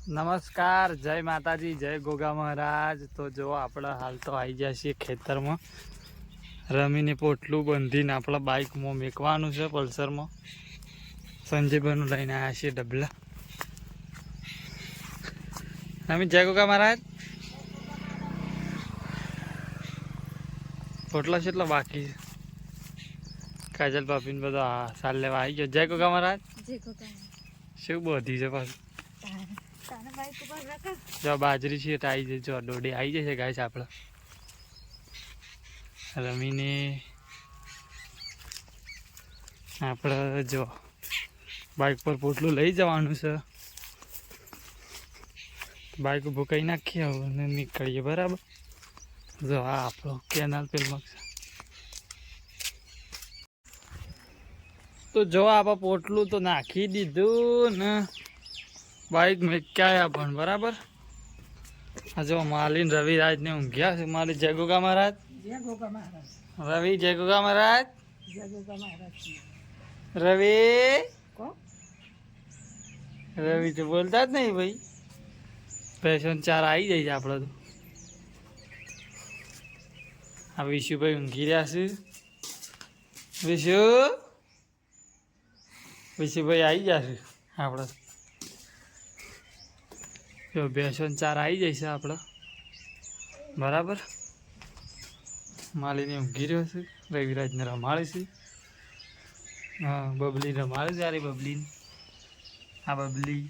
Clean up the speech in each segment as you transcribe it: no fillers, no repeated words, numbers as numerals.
નમસ્કાર, જય માતાજી, જય ગોગા મહારાજ. તો જો આપણે હાલ તો આવી ગયા છીએ ખેતરમાં. રમીને પોટલું બંધીને આપણા બાઇકમાં મેકવાનું છે પલ્સરમાં. સંજયભાઈનું લઈને આવ્યા છીએ ડબલા. રમી જય ગોગા મહારાજ. પોટલા કેટલા બાકી છે? કાજલ પાપીને બધા સાલ લેવા આવી ગયો. જય ગોગા મહારાજ. શું બધી છે પાછું? જો બાજરી છે આવી જાય, જો દોડી આવી જશે ગાય છે આપણે રમીને. આપણે જો બાઇક પર પોટલું લઈ જવાનું છે. બાઇક ઊભું કરી નાખીએ અને નીકળીએ. બરાબર. જો આ આપણો કેનાલ પેલમાં છે. તો જો આપણે પોટલું તો નાખી દીધું ને બાઇક મેક્યા પણ. બરાબર. આ જો માલીન રવિરાજ ને ઊંઘ્યા છે. માલી જય ગોગા મહારાજ. રવિ જય ગોગા મહારાજ. રવિ રવિ તો બોલતા જ નહીં ભાઈ. પેશન ચાર આવી જાય છે આપણે તો. આ વિશુભાઈ ઊંઘી રહ્યા છે. વિશુભાઈ આવી જશે આપણે. જો બેસન ચાર આવી જાય છે આપણે. બરાબર. માલીને ઊંઘી રહ્યો છે. રવિરાજને રમાડે છે. હા, બબલી રમાડે છે. યાર બબલી, આ બબલી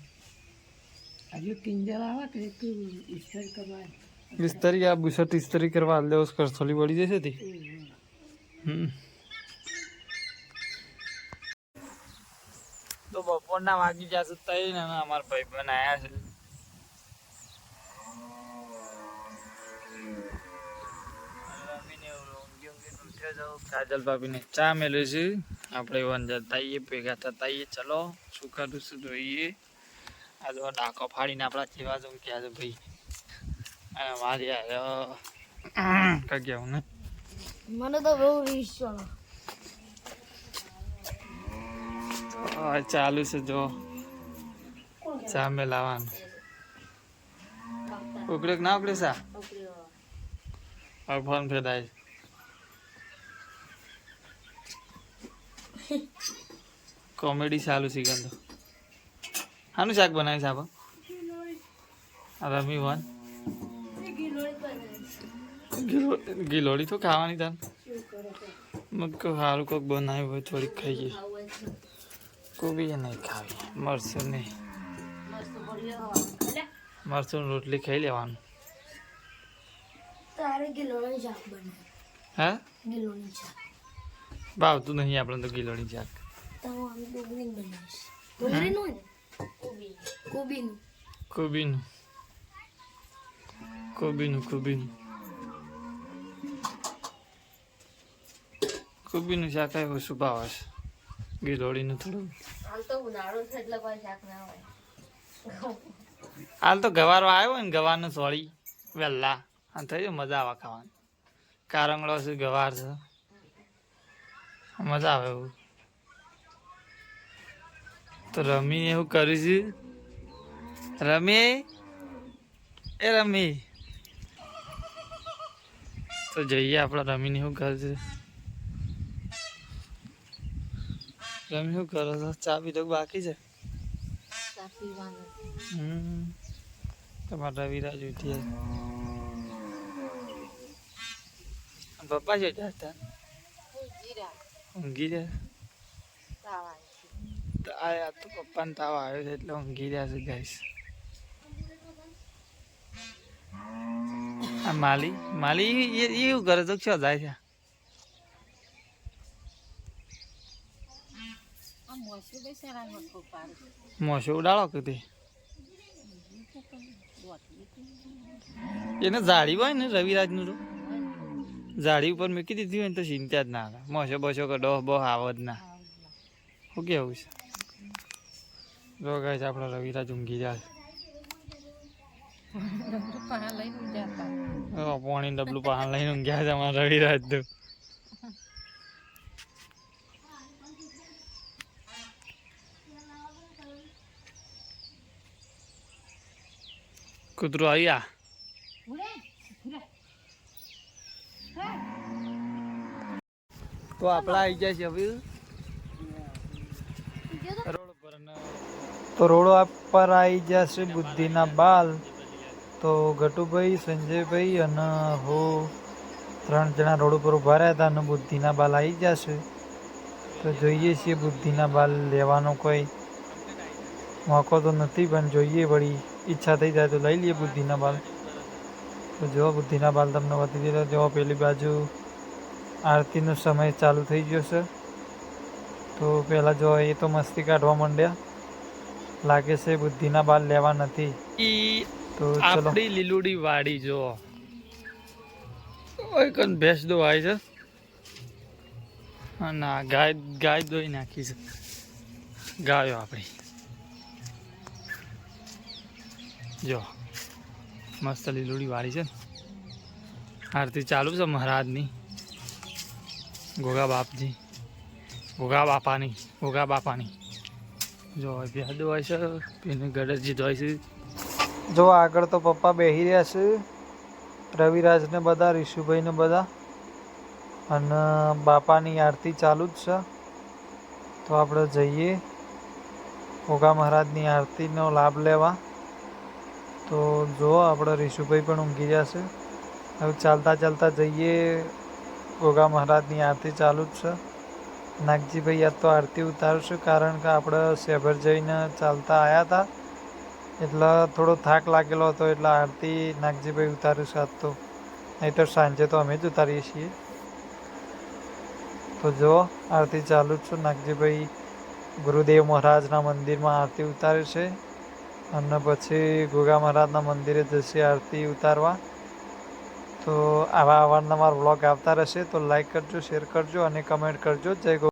હજુ કિંજલ આવે કે ઇસ્તરી આ બુશર્ટ ઇસ્તરી કરવા હાલ દેવો. કરથોલી વળી જશે તે. તો બપોરના વાગી જશે તઈ ને અમારા ભાઈ બહેન આવ્યા છે. કાજલ ભાભીને ચા મેળવે છે. આપણે વન જતા આવીએ, ભેગા થતા આવીએ. ચલો શું કરું શું જોઈએ. આ જો ડાકો ફાડીને આપણા જેવા જો ક્યાં છે ભાઈ. અને મારી કઈ કેવું ને મને તો બહુ રીસ ચાલુ છે. જો ચા મેલાવાનું ઉકળે ના ઉકળે સા ફોન ફેદાય. કોમેડી ચાલુ છે. ગંદો શાનું શાક બનાવીશ આપણે? રમી વન ગિલોડી તો ખાવાની તાર મગ સારું કોઈક બનાવ્યું હોય થોડીક ખાઈએ. કોબી નહીં ખાવી. મરચું નહીં. મરચું રોટલી ખાઈ લેવાનું. હા, ભાવતું નહીં આપણે તો ગિલોડી શાક. કોબીનું કોબીનું કોબીનું શાક આવ્યું. શું ભાવ હશે? ગિલોડીનું થોડું. હાલ તો ગવારો આવ્યો હોય ને, ગવારનો સોળી વહેલા થઈ જાય. મજા આવે ખાવાની. કારંગળો છે, ગવાર છે, મજા આવે એવું. તો રમી એવું કર્યું છે. રમી એ રમી તો જઈએ આપણે. રમીને શું કરે છે? રમી શું કરો છો? ચા પીધો બાકી છે? તમારા રવિરાજ ઉઠી પપ્પા છે હતા ઊંઘી રહ્યા. આયા તો પપ્પાને તાવ આવ્યો છે એટલે ઊંઘી રહ્યા છે ગાઈસ. આ માલી એવું કરે તો શું જાય છે? મોસો ઉડાડો કે તે એને જાળી હોય ને રવિરાજનું તો જાળી ઉપર મૂકી દીધી હોય ને તો ચિંતા જ ના આવે. મોસો બસો કે ડોહ બોહ આવ જ ના. શું કેવું છે? જો ગાઈસ આપણા રવિરાજ ઊંઘી જાય. પાણી ડબલું પાન લઈને ઊંઘ્યા છે અમારા રવિરાજ તો. કૂતરો અહીંયા તો આપણા આવી જાય છે હવે રોડ પર તો રોડ પર આવી જશે બુદ્ધિના બાલ. તો ગટુભાઈ, સંજયભાઈ અને હું 3 જણા રોડ ઉપર ઊભા રહ્યા હતા અને બુદ્ધિના બાલ આવી જશે. તો જોઈએ છીએ બુદ્ધિના બાલ લેવાનો કોઈ મોકો તો નથી, પણ જોઈએ વળી ઈચ્છા થઈ જાય તો લઈ લઈએ બુદ્ધિના બાલ. તો જો બુદ્ધિના બાલ તમને બતાવી દીધો. જો પેલી બાજુ આરતીનો સમય ચાલુ થઈ ગયો છે. તો પહેલાં જો એ તો મસ્તી કાઢવા માંડ્યા, લાગે છે બુદ્ધિના બાલ લેવા નથી. તો આપણી લીલુડી વાડી જો કન ભેંસ દોવાય છે ના ગાય દોઈ નાખી છે. ગાયો આપણી જો મસ્ત લીલુડી વાળી છે. આરતી ચાલુ છે મહારાજની, ગોગા બાપાની જો ભેંસ દોવાય છે. પેલી ગડરજી દોય છે. જો આગળ તો પપ્પા બેસી રહ્યા છે, રવિરાજ ને બધા, રિશુભાઈ ને બધા, અને બાપાની આરતી ચાલુ જ છે. તો આપણે જઈએ ગોગા મહારાજની આરતીનો લાભ લેવા. તો જો આપણે રિશુભાઈ પણ ઊંઘી રહ્યા છે. હવે ચાલતા જઈએ, ગોગા મહારાજની આરતી ચાલુ જ છે. નાગજીભાઈ યાદ તો આરતી ઉતારશું, કારણ કે આપણે શેભર જઈને ચાલતા આવ્યા હતા એટલે થોડો થાક લાગેલો હતો, એટલે આરતી નાગજીભાઈ ઉતાર્યું છે આજ તો, નહીં તો સાંજે તો અમે જ ઉતારીએ છીએ. તો જો આરતી ચાલુ જ છે. નાગજીભાઈ ગુરુદેવ મહારાજના મંદિરમાં આરતી ઉતારે છે અને પછી ગોગા મહારાજના મંદિરે જશે આરતી ઉતારવા. તો આવા અવારનવાર વ્લોગ આવતા રહેશે. તો લાઈક કરજો, શેર કરજો અને કમેન્ટ કરજો. જય ગો.